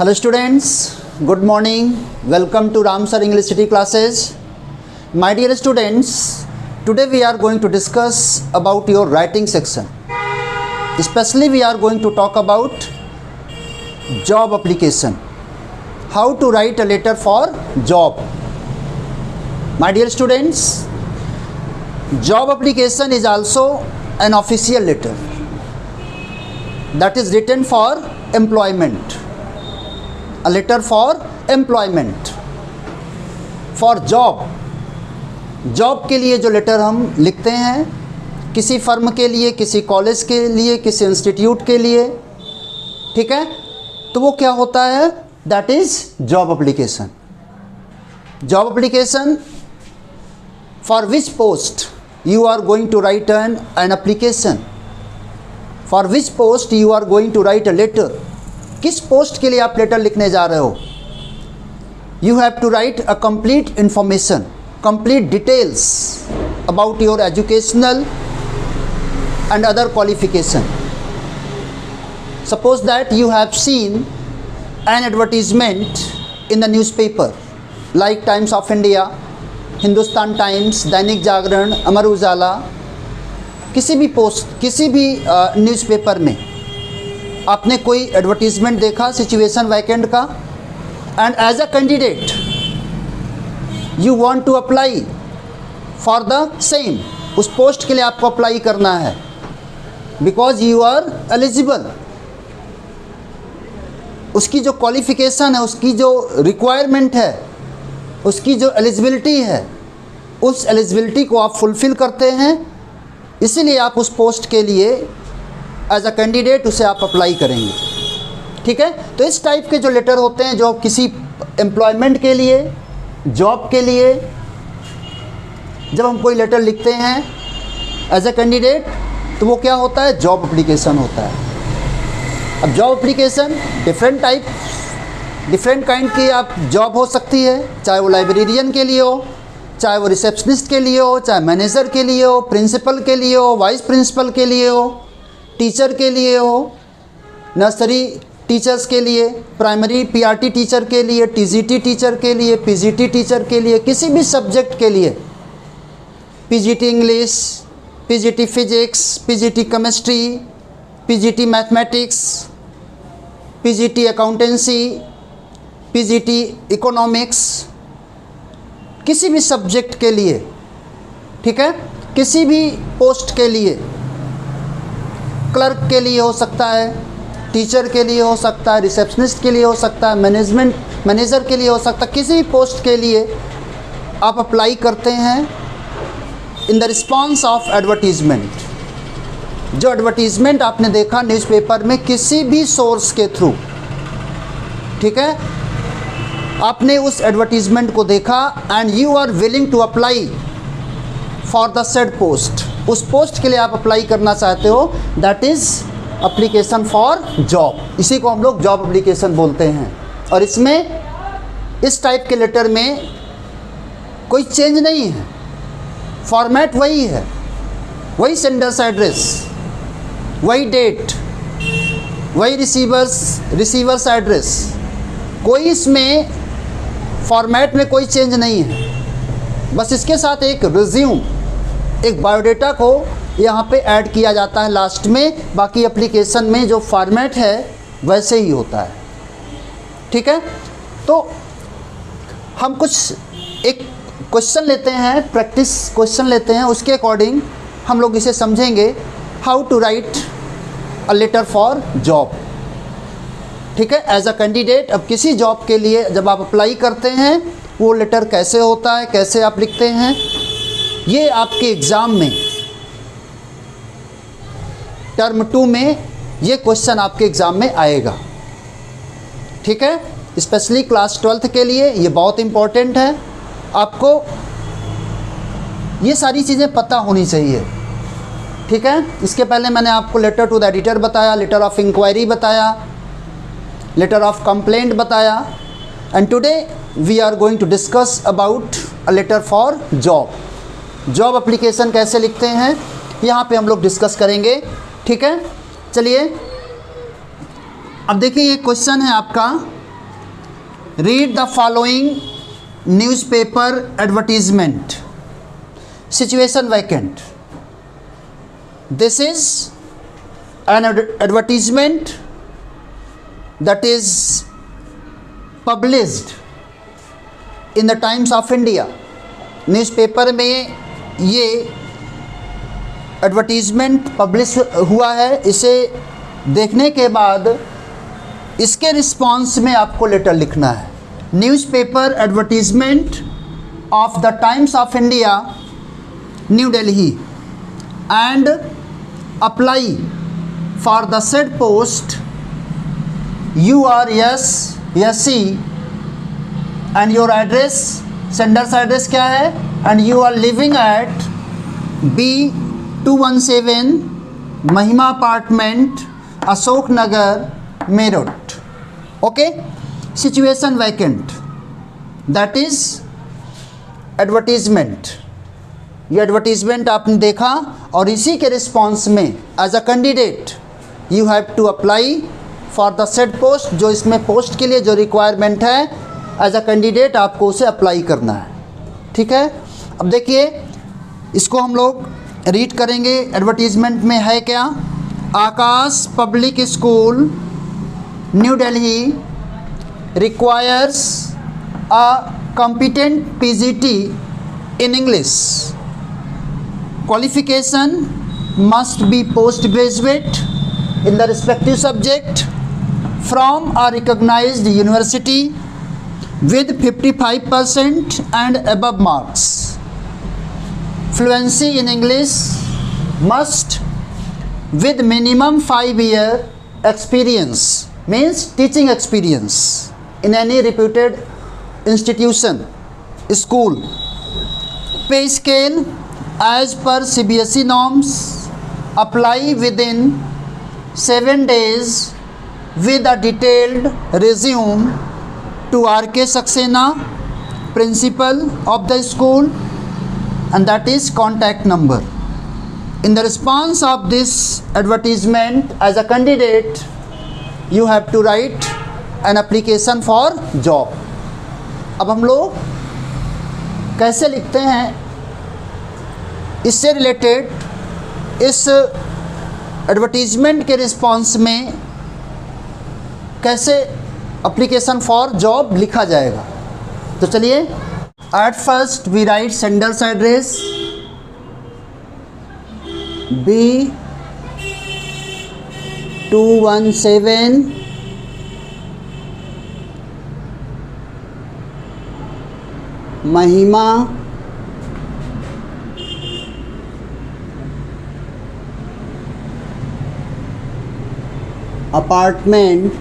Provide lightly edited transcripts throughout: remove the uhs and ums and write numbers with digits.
Hello students, good morning. Welcome to Ram Sir English City classes. My dear students, today we are going to discuss about your writing section. Especially we are going to talk about job application. How to write a letter for job. My dear students, job application is also an official letter that is written for employment. A letter for employment, for job. Job के लिए जो letter हम लिखते हैं, किसी firm के लिए, किसी कॉलेज के लिए, किसी इंस्टीट्यूट के लिए, ठीक है, तो वो क्या होता है? That is job application. Job application for which post you are going to write an application. For which post you are going to write a letter. किस पोस्ट के लिए आप लेटर लिखने जा रहे हो? You have to write a complete information, complete details about your educational and other qualification. Suppose that you have seen an advertisement in the newspaper like Times of India, Hindustan times, Dainik Jagran, Amar Ujala, किसी भी newspaper में आपने कोई advertisement देखा situation vacant का, and as a candidate you want to apply for the same. उस post के लिए आपको अप्लाई करना है बिकॉज यू आर एलिजिबल. उसकी जो क्वालिफ़िकेशन है, उसकी जो रिक्वायरमेंट है, उसकी जो एलिजिबिलिटी है, उस एलिजिबिलिटी को आप फुलफ़िल करते हैं, इसीलिए आप उस पोस्ट के लिए एज अ कैंडिडेट उसे आप अप्लाई करेंगे. ठीक है, तो इस टाइप के जो लेटर होते हैं, जो किसी एम्प्लॉयमेंट के लिए, जॉब के लिए जब हम कोई लेटर लिखते हैं एज अ कैंडिडेट, तो वो क्या होता है? जॉब एप्लीकेशन होता है. अब जॉब एप्लीकेशन डिफरेंट काइंड की आप जॉब हो सकती है, चाहे वो लाइब्रेरियन के लिए हो, चाहे वो रिसेप्शनिस्ट के लिए हो, चाहे मैनेजर के लिए हो, प्रिंसिपल के लिए हो, वाइस प्रिंसिपल के लिए हो, टीचर के लिए हो, नर्सरी टीचर्स के लिए, प्राइमरी पीआरटी टीचर के लिए, टीजीटी टीचर के लिए, पीजीटी टीचर के लिए, किसी भी सब्जेक्ट के लिए, PGT English, PGT physics, PGT chemistry, PGT mathematics, PGT accountancy, PGT economics, किसी भी सब्जेक्ट के लिए, ठीक है, किसी भी पोस्ट के लिए, क्लर्क के लिए हो सकता है, टीचर के लिए हो सकता है, रिसेप्शनिस्ट के लिए हो सकता है, मैनेजर के लिए हो सकता है, किसी भी पोस्ट के लिए आप अप्लाई करते हैं in the response of advertisement. जो एडवर्टीज़मेंट आपने देखा न्यूज़पेपर में किसी भी सोर्स के थ्रू, ठीक है, आपने उस एडवर्टीज़मेंट को देखा and you are willing to apply for the said post. उस पोस्ट के लिए आप अप्लाई करना चाहते हो, that is application for job. इसी को हम लोग जॉब एप्लीकेशन बोलते हैं. और इसमें इस टाइप के लेटर में कोई चेंज नहीं है, फॉर्मेट वही है, वही सेंडर्स एड्रेस, वही डेट, वही रिसीवर्स एड्रेस, कोई इसमें फॉर्मेट में कोई चेंज नहीं है. बस इसके साथ एक रिज्यूम, एक बायोडाटा को यहाँ पे ऐड किया जाता है लास्ट में. बाकी एप्लीकेशन में जो फॉर्मेट है वैसे ही होता है. ठीक है, तो हम एक क्वेश्चन लेते हैं, प्रैक्टिस क्वेश्चन लेते हैं, उसके अकॉर्डिंग हम लोग इसे समझेंगे. How to write a letter for job. ठीक है, एज अ कैंडिडेट. अब किसी जॉब के लिए जब आप अप्लाई करते हैं, वो लेटर कैसे होता है, कैसे आप लिखते हैं, ये आपके एग्ज़ाम में टर्म 2 में ये क्वेश्चन आपके एग्ज़ाम में आएगा. ठीक है, स्पेशली क्लास 12th के लिए ये बहुत इम्पोर्टेंट है. आपको ये सारी चीज़ें पता होनी चाहिए. ठीक है, इसके पहले मैंने आपको लेटर टू द एडिटर बताया, लेटर ऑफ इंक्वायरी बताया, लेटर ऑफ कंप्लेंट बताया, and today we are going to discuss about a letter for job. Job application कैसे लिखते हैं यहाँ पे हम लोग डिस्कस करेंगे. ठीक है, चलिए अब देखिए, ये क्वेश्चन है आपका Read the following newspaper advertisement. Situation vacant. This is an advertisement that is published in the Times of India. Newspaper में ये एडवर्टीज़मेंट पब्लिश हुआ है। इसे देखने के बाद इसके रिस्पॉन्स में आपको लेटर लिखना है। Newspaper advertisement of the Times of India, New Delhi, and apply for the said post you are S C and your address, sender's address क्या है, and you are living at B217 Mahima apartment, Ashok Nagar, Meerut. Okay, situation vacant, that is advertisement. ये advertisement आपने देखा और इसी के response में as a candidate you have to apply for the said post. जो इसमें पोस्ट के लिए जो रिक्वायरमेंट है, एज अ कैंडिडेट आपको उसे अप्लाई करना है। ठीक है, अब देखिए इसको हम लोग रीड करेंगे। एडवर्टीजमेंट में है क्या? Aakash public school, New Delhi, requires a competent PGT in English. Qualification must be post graduate in the respective subject from a recognised university with 55% and above marks. Fluency in English must with minimum 5-year experience, means teaching experience in any reputed institution, school. Pay scale as per CBSE norms. Apply within 7 days with a detailed resume to R.K. Saxena, principal of the school, and that is contact number. In the response of this advertisement, as a candidate, you have to write an application for job. अब हम लोग कैसे लिखते हैं, इससे related इस advertisement के response में कैसे एप्लीकेशन फॉर जॉब लिखा जाएगा। तो चलिए, at first we write sender's address B217 Mahima apartment,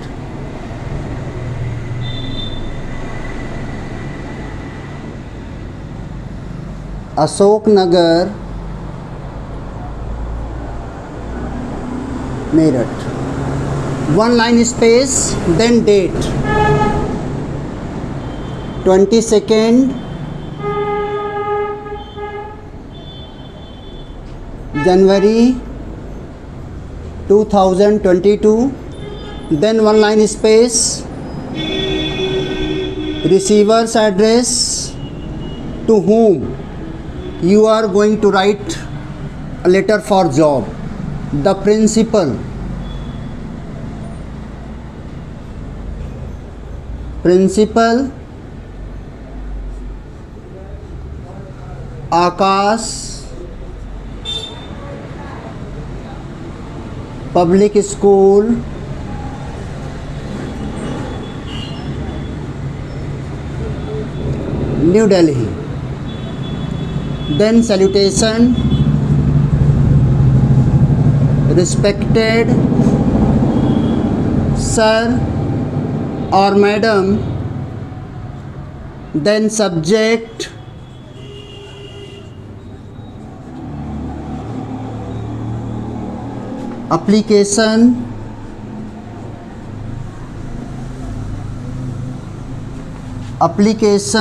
Ashok Nagar, Meerut. 1 line space, then date 22nd January 2022, then 1 line space, receiver's address to whom you are going to write a letter for job, the principal, Akash public school, New Delhi. Then salutation, respected sir or madam, then subject application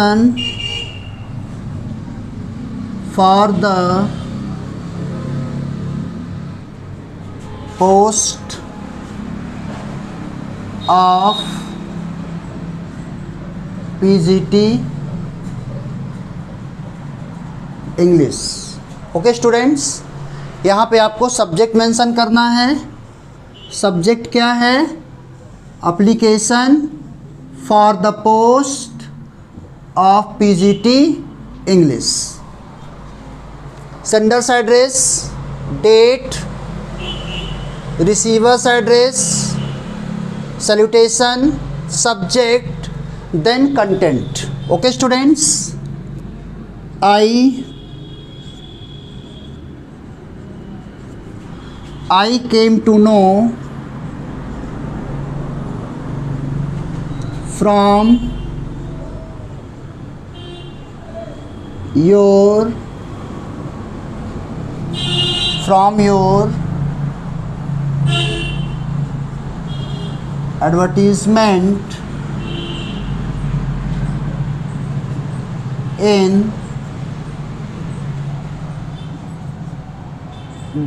for the post of PGT English. Okay students, यहाँ पे आपको subject mention करना है। Subject क्या है? Application for the post of PGT English. Sender's address, date, receiver's address, salutation, subject, then content. Okay students, I came to know from your advertisement in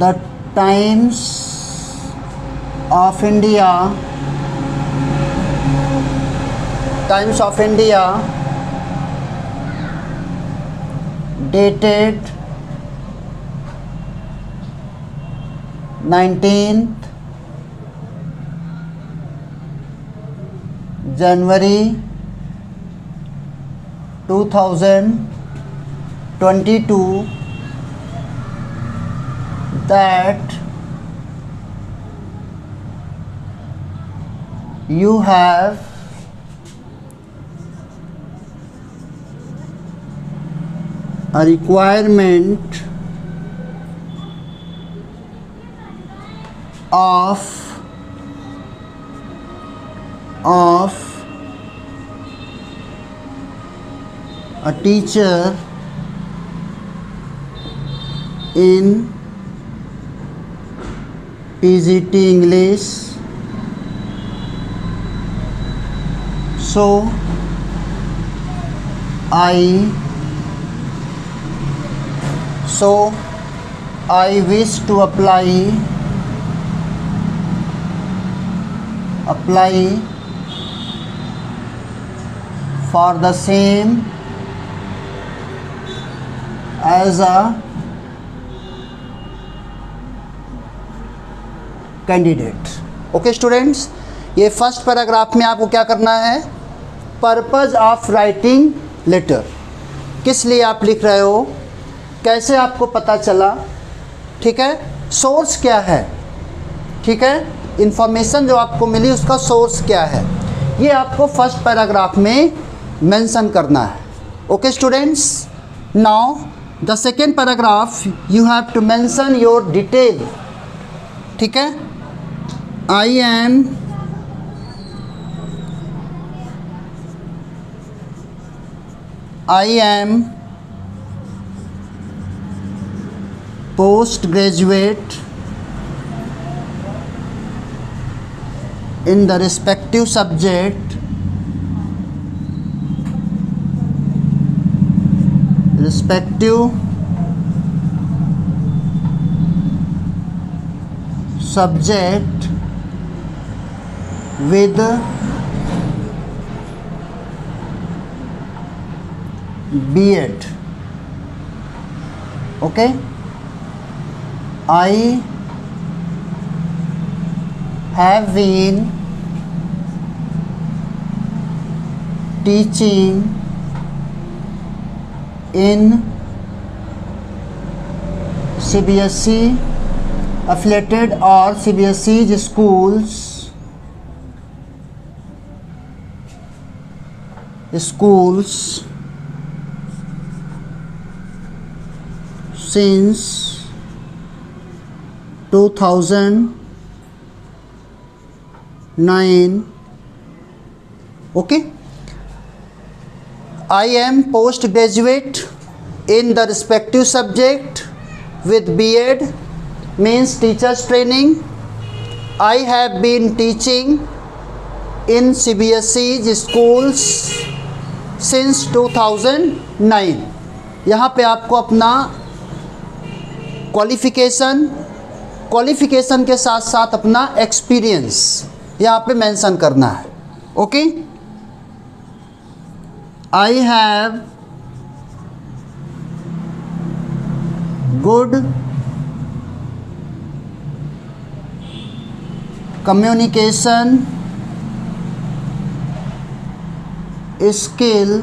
the Times of India dated 19th January 2022 that you have a requirement of a teacher in PGT English, so I wish to apply for the same as a candidate. Okay students, ये first paragraph में आपको क्या करना है? Purpose of writing letter, किस लिए आप लिख रहे हो, कैसे आपको पता चला, ठीक है, सोर्स क्या है, ठीक है, इंफॉर्मेशन जो आपको मिली उसका सोर्स क्या है, ये आपको फर्स्ट पैराग्राफ में मेंशन करना है। Okay students, now the second paragraph you have to mention your detail, ठीक है। I am postgraduate in the respective subject with B.Ed. Okay, I have been teaching in CBSE affiliated or CBSE schools since 2009. Okay, I am postgraduate in the respective subject with B.Ed, means teachers training. I have been teaching in CBSE schools since 2009. यहाँ पे आपको अपना qualification के साथ साथ अपना experience यहाँ पे मेंशन करना है। Okay, I have good communication skill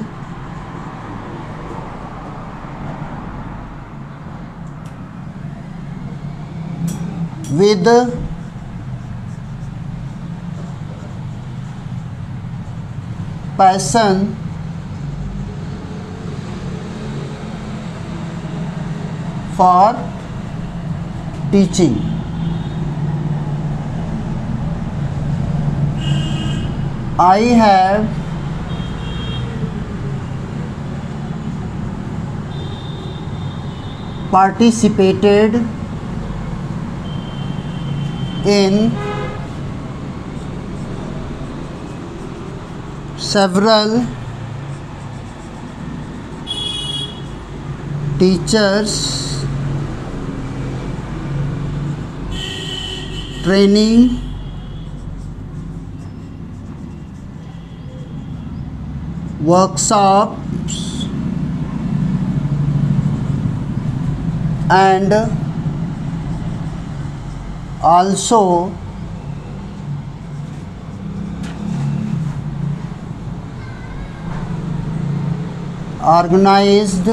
with passion for teaching. I have participated in several teachers training workshops and also organized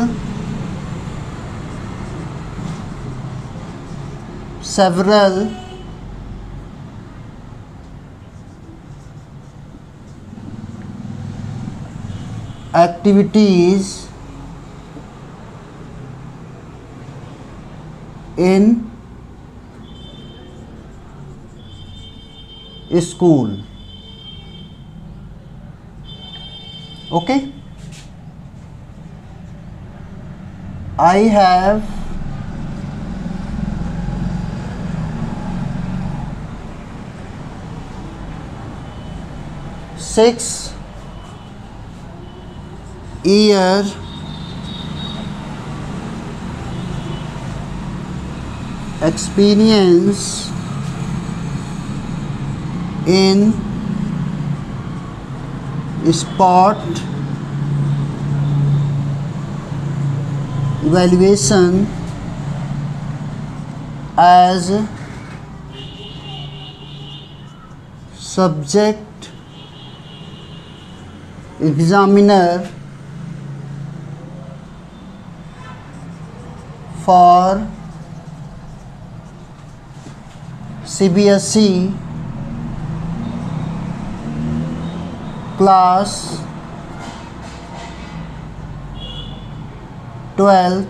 several activities in school. Okay, I have six-year experience in sport evaluation as subject examiner for CBSE class 12th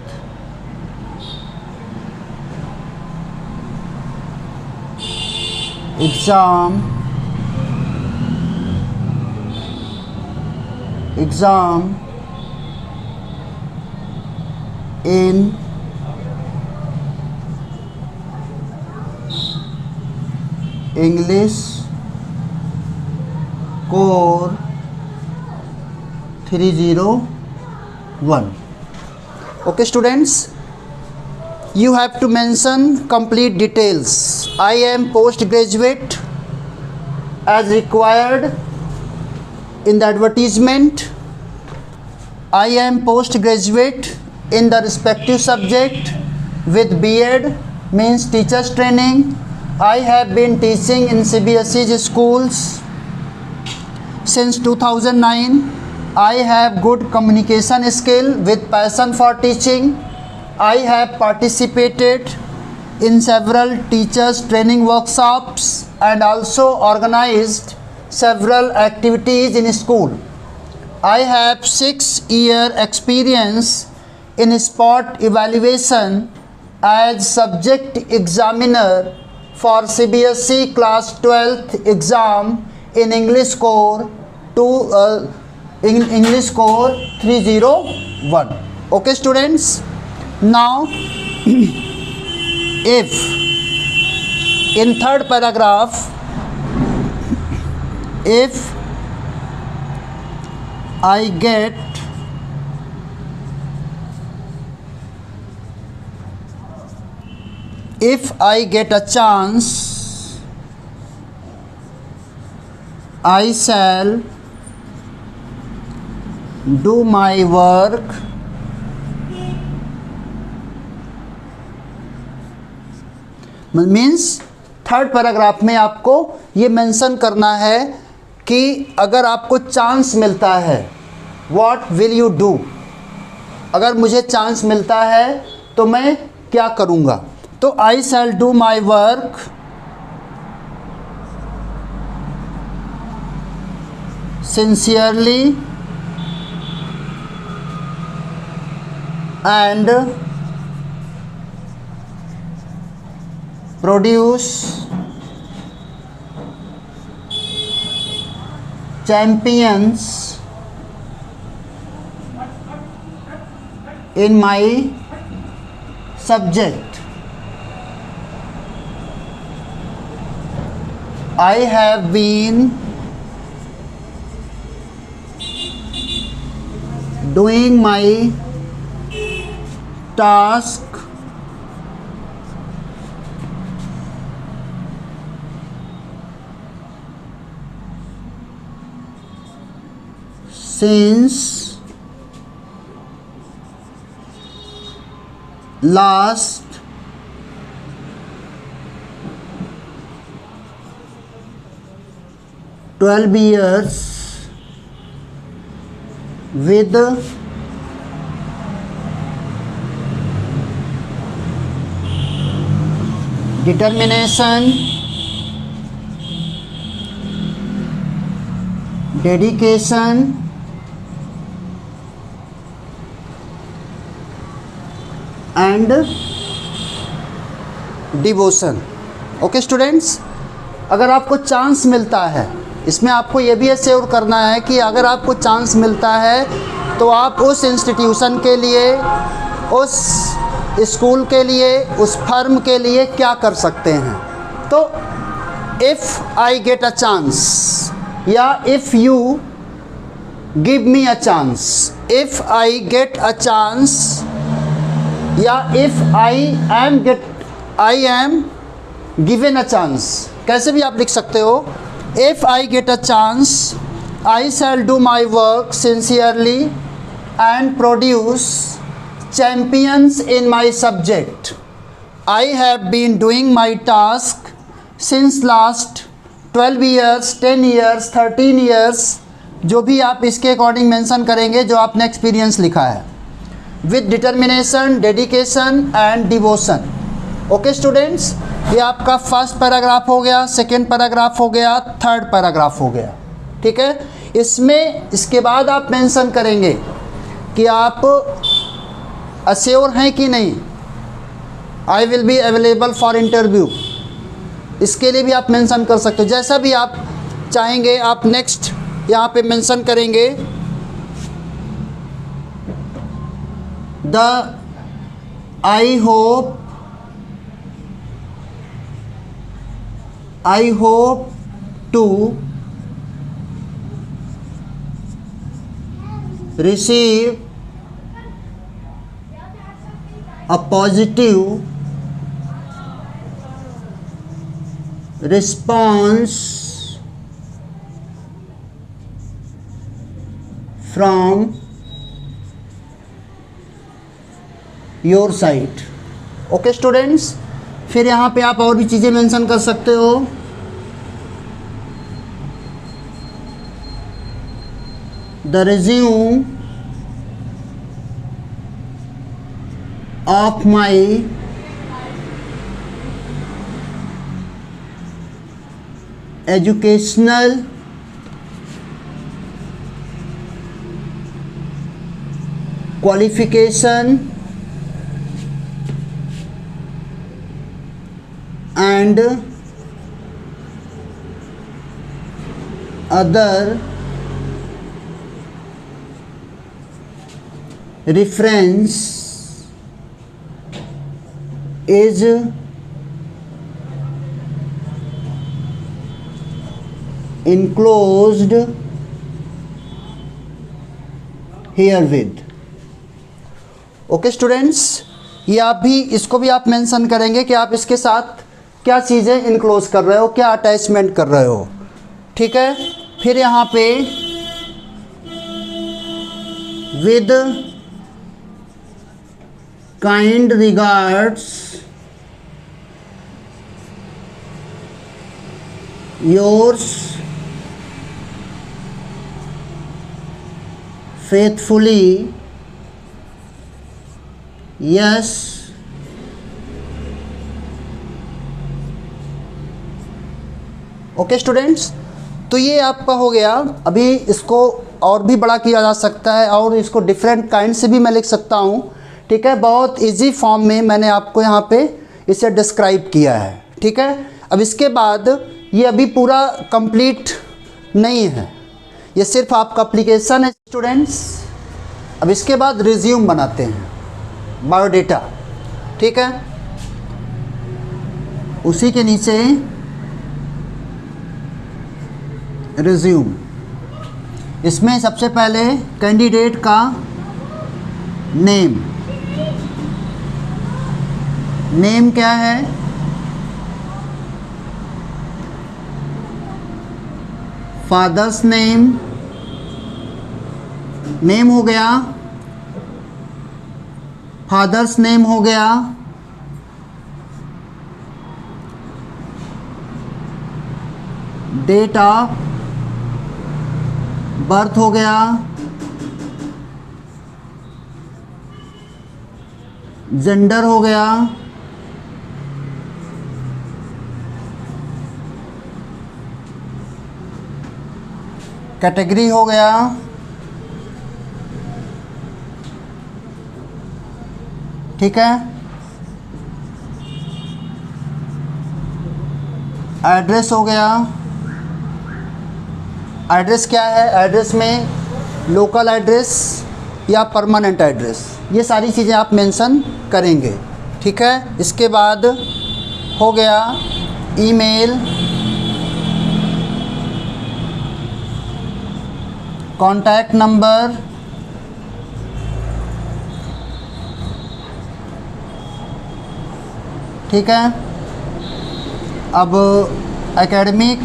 exam in English core 301. Okay students, you have to mention complete details. I am postgraduate as required in the advertisement. I am postgraduate in the respective subject with B.Ed means teachers training. I have been teaching in CBSE schools since 2009. I have good communication skill with passion for teaching. I have participated in several teachers training workshops and also organized several activities in school. I have 6-year experience in sport evaluation as subject examiner for CBSE class 12th exam in English core 301. Okay students, now if in third paragraph, if I get a chance, I shall do my work means third paragraph में आपको ये mention करना है कि अगर आपको chance मिलता है, व्हाट विल यू डू, अगर मुझे चांस मिलता है तो मैं क्या करूँगा। तो I shall do my work sincerely and produce champions in my subject. I have been doing my task since last $12 with determination, dedication and devotion. Okay students, अगर आपको चांस मिलता है, इसमें आपको ये भी एश्योर करना है कि अगर आपको चांस मिलता है तो आप उस इंस्टीट्यूशन के लिए, उस स्कूल के लिए, उस फर्म के लिए क्या कर सकते हैं। तो if I get a chance या if you give me a chance, if I get a chance या if I am given a chance, कैसे भी आप लिख सकते हो। If I get a chance I shall do my work sincerely and produce champions in my subject. I have been doing my task since last 12 years, 10 years, 13 years, जो भी आप इसके अकॉर्डिंग मेंशन करेंगे जो आपने एक्सपीरियंस लिखा है, with determination, dedication and devotion. Okay students, ये आपका फर्स्ट पैराग्राफ हो गया, सेकेंड पैराग्राफ हो गया, थर्ड पैराग्राफ हो गया। ठीक है, इसमें इसके बाद आप मेंशन करेंगे कि आप अश्योर हैं कि नहीं, I will be available for interview, इसके लिए भी आप मेंशन कर सकते हो। जैसा भी आप चाहेंगे आप नेक्स्ट यहाँ पे मेंशन करेंगे। I hope to receive a positive response from your site. Okay students, फिर यहाँ पे आप और भी चीज़ें मेंशन कर सकते हो। The resume of my educational qualification and other reference is enclosed herewith। Okay students, ये आप भी इसको भी आप मेंशन करेंगे कि आप इसके साथ क्या चीज़ें इनक्लोज कर रहे हो, क्या अटैचमेंट कर रहे हो। ठीक है, फिर यहाँ पे with kind regards yours faithfully yes okay students, तो ये आपका हो गया। अभी इसको और भी बड़ा किया जा सकता है और इसको डिफरेंट काइंड से भी मैं लिख सकता हूँ, ठीक है। बहुत इजी फॉर्म में मैंने आपको यहाँ पे इसे डिस्क्राइब किया है, ठीक है। अब इसके बाद ये अभी पूरा कंप्लीट नहीं है, ये सिर्फ आपका एप्लीकेशन है स्टूडेंट्स। अब इसके बाद रिज्यूम बनाते हैं, बायोडेटा, ठीक है। उसी के नीचे रिज्यूम, इसमें सबसे पहले कैंडिडेट का नेम क्या है, फादर्स नेम हो गया, फादर्स नेम हो गया, डेट ऑफ बर्थ हो गया, जेंडर हो गया, कैटेगरी हो गया, ठीक है। एड्रेस हो गया, एड्रेस क्या है, एड्रेस में लोकल एड्रेस या परमानेंट एड्रेस, ये सारी चीज़ें आप मेंशन करेंगे, ठीक है। इसके बाद हो गया ईमेल, कॉन्टैक्ट नंबर, ठीक है। अब एकेडमिक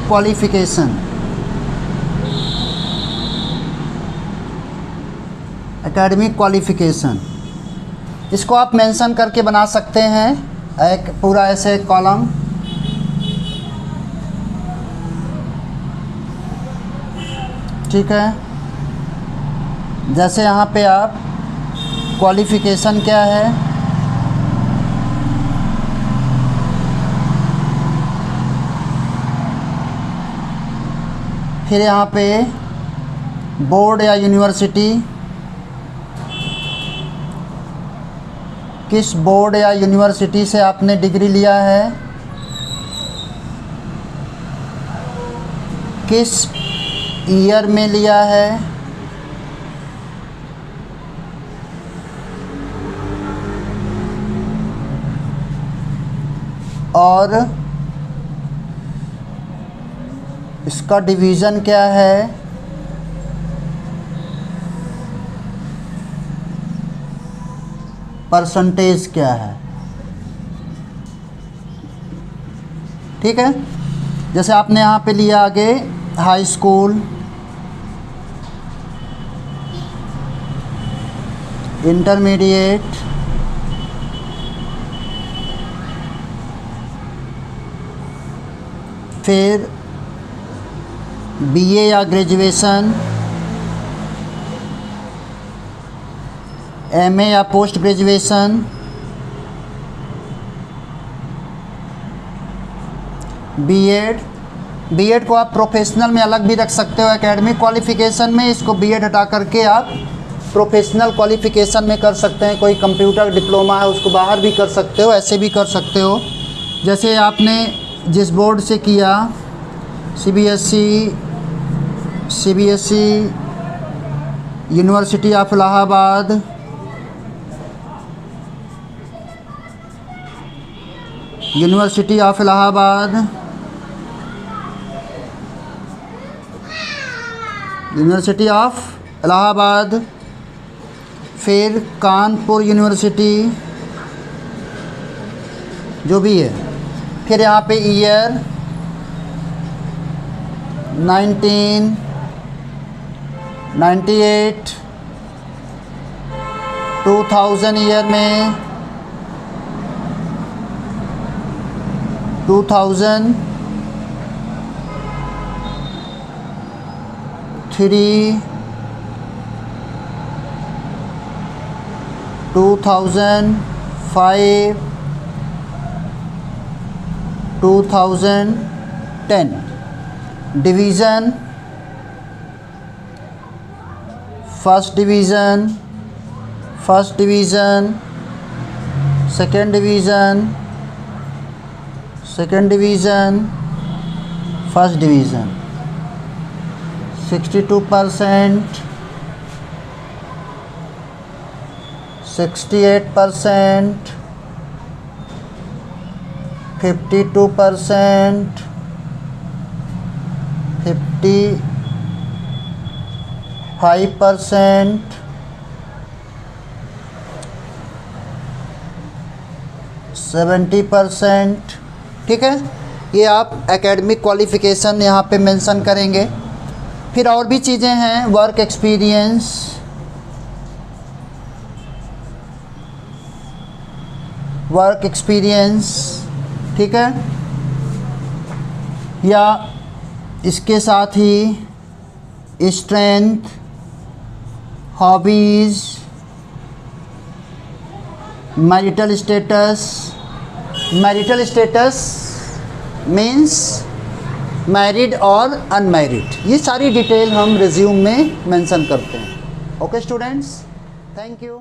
क्वालिफ़िकेशन, इसको आप मेंशन करके बना सकते हैं एक पूरा ऐसे कॉलम, ठीक है। जैसे यहाँ पे आप क्वालिफ़िकेशन क्या है, फिर यहाँ पे बोर्ड या यूनिवर्सिटी, किस बोर्ड या यूनिवर्सिटी से आपने डिग्री लिया है, किस ईयर में लिया है, और इसका डिवीज़न क्या है, परसेंटेज क्या है, ठीक है। जैसे आपने यहाँ पे लिया आगे हाई स्कूल, इंटरमीडिएट, फिर बीए या ग्रेजुएशन, एमए या पोस्ट ग्रेजुएशन, बीएड को आप प्रोफेशनल में अलग भी रख सकते हो, एकेडमिक क्वालिफ़िकेशन में इसको बीएड हटा करके आप प्रोफेशनल क्वालिफ़िकेशन में कर सकते हैं। कोई कंप्यूटर डिप्लोमा है उसको बाहर भी कर सकते हो, ऐसे भी कर सकते हो। जैसे आपने जिस बोर्ड से किया, CBSE, university of Allahabad, university of Allahabad, university of Allahabad, फिर कानपुर यूनिवर्सिटी, जो भी है, फिर यहाँ पे ईयर, 1998, 2000 ईयर में 2003, 2005, 2010. Division, first division, second division, first division. 62%, 68%, 52%, 55%, 70%. ठीक है, ये आप एकेडमिक क्वालिफ़िकेशन यहाँ पे मेंशन करेंगे. फिर और भी चीज़ें हैं, वर्क एक्सपीरियंस, ठीक है, या इसके साथ ही strength, hobbies, marital status means married और अनमैरिड. ये सारी डिटेल हम रिज्यूम में मेंशन करते हैं. Okay students, thank you.